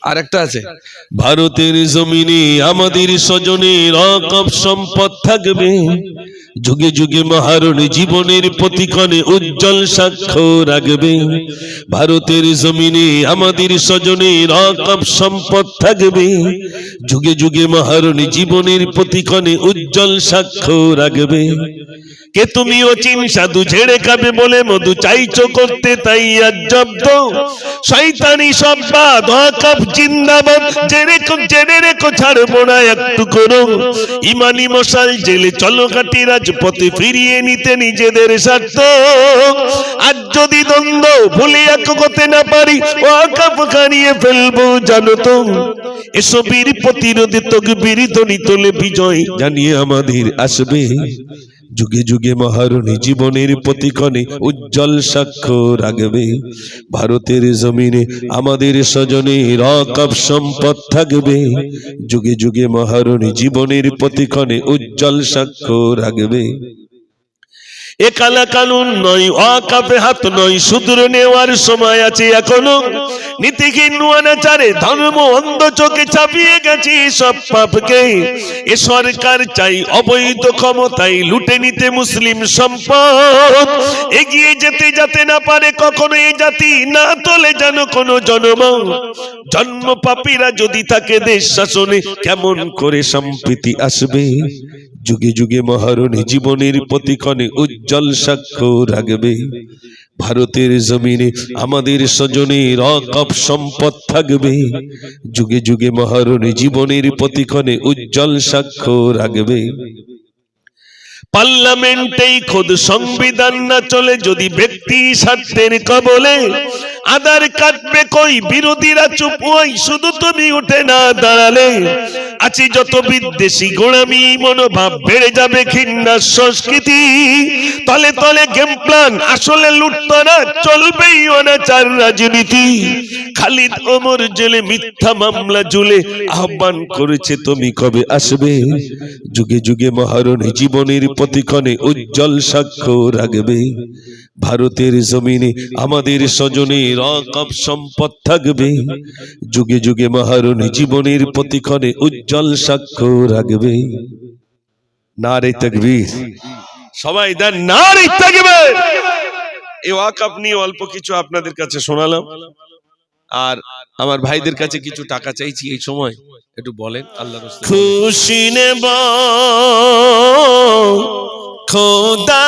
আর একটা আছে, ভারতের জমিনে আমাদের স্বজনের অকপ সম্পদ থাকবে, যুগে যুগে মহারণী জীবনের প্রতিক্ষণে উজ্জ্বল সাক্ষ্য রাখবে। ভারতের জমিনে আমাদের স্বজনের অকপ সম্পদ থাকবে, যুগে যুগে মহারণী জীবনের প্রতিক্ষণে উজ্জ্বল সাক্ষ্য রাখবে। কে তুমি অচিন সাধু ঝেড়ে খাবে বলে মধু চাইছো করতে, তাই আজ জব্দ শয়তানি সম্পাদ ওয়াকফ জিন্দাবাদ। জেনে রেখো ছাড়বো না একটু করো, ইমানি মশাল জেলে চলো কাটি রাজপথে ফিরিয়ে নিতে নিজেদের স্বার্থ। আজ যদি দ্বন্দ্ব ভুলে এক করতে না পারি, ওয়াকফ হারিয়ে ফেলবো জানো তো। এসবের প্রতিরোধে তকবীর ধ্বনি তোলে বিজয় জানিয়ে আমাদের আসবে। যুগে যুগে মহারণী জীবনের প্রতিক্ষণে উজ্জ্বল সাক্ষ্য রাখবে। ভারতের জমিনে আমাদের স্বজনের অকপ সম্পদ থাকবে, যুগে যুগে মহারণী জীবনের প্রতিক্ষণে উজ্জ্বল সাক্ষ্য রাখবে। এ কালা কানুন নয়, ওয়াকফে হাত নয়, সুদূর নেওয়ার সময় আছে এখনো। নীতিহীন অনাচারে ধর্ম অন্ধ চোখে চাপিয়ে গেছে সব পাপকে। এ সরকার চাই অবৈধ ক্ষমতায় লুটে নিতে মুসলিম সম্পদ। এগিয়ে যেতে যাতে না পারে কখনো এ জাতি, না তোলে যেন কোনো জন্ম পাপীরা যদি থাকে দেশ শাসনে, কেমন করে সম্প্রীতি আসবে। যুগে যুগে মহারণী জীবনের প্রতিক্ষণে উজ্জ্বল সাক্ষ্য রাখবে। ভারতের জমিনে আমাদের স্বজনের অকপ সম্পদ থাকবে, যুগে যুগে মহারণী জীবনের প্রতিক্ষণে উজ্জ্বল সাক্ষ্য রাখবে। পার্লামেন্টেই খোদ সংবিধান না চলে যদি ব্যক্তি স্বার্থের কবলে, আধার কাটবে কই বিরোধীরা চুপ হই শুধু তুমি উঠে না দাঁড়ালে। আছে যত বিদ্বেষী গোড়ামি মনোভাব, বেড়ে যাবে ঘৃণার সংস্কৃতি। তলে তলে গেম প্ল্যান আসলে লুটতরা, চলবেই অনাচার রাজনীতি। খালিদ ওমর জেলে মিথ্যা মামলা জুলে, আহ্বান করেছে তুমি কবে আসবে। যুগে যুগে মহারণী জীবনের প্রতিক্ষণে উজ্জ্বল সাক্ষ্য রাখবে। ভারতের জমিনে আমাদের স্বজনের অকপ সম্পদ থাকবে, যুগে যুগে মহারণী জীবনের প্রতিক্ষণে উজ্জ্বল সাক্ষ্য রাখবে। নারে তাকবীর, সবাই দেন নারে তাকবীর। এই ওয়াকফ নিয়ে অল্প কিছু আপনাদের কাছে শোনালাম, আর আমার ভাইদের কাছে কিছু টাকা চাইছি এই সময়, একটু বলেন আল্লাহর রাস্তায়। খুশি নেব খোদা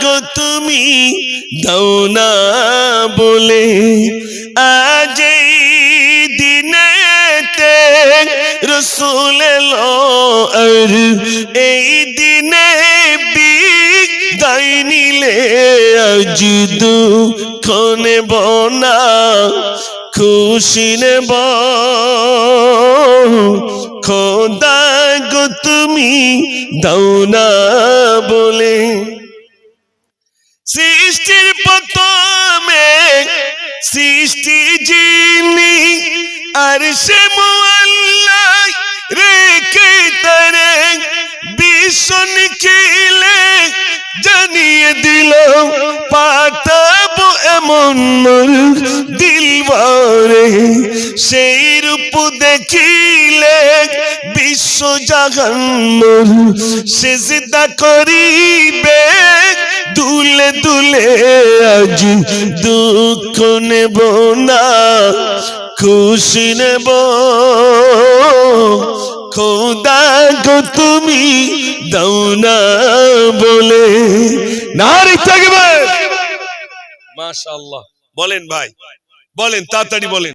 গো তুমি দাও না বলে, আজ এই দিনেতে রাসূল এলো, আর এই দিনে বিদায় নিলে আজ দুঃখ নেব না, খুশি নেব খোদা গো তুমি দাও না বলে। সৃষ্টির প্রথমে সৃষ্টি যিনি, আর সে মুআল্লা রেখে তারে বিশ্ব নিখিলে জানিয়ে দিল, পাঠাবো এমন দিলবারে। সেই রূপ দেখিলে বিশ্ব জাহান সিজদা করিবে দুলে দুলে, আজ দুঃখ নেব না খুশি নেব খোদা গো তুমি দাও না বলে। নারে তাকবীর, মাশাআল্লাহ। বলেন ভাই, বলেন তাড়াতাড়ি বলেন।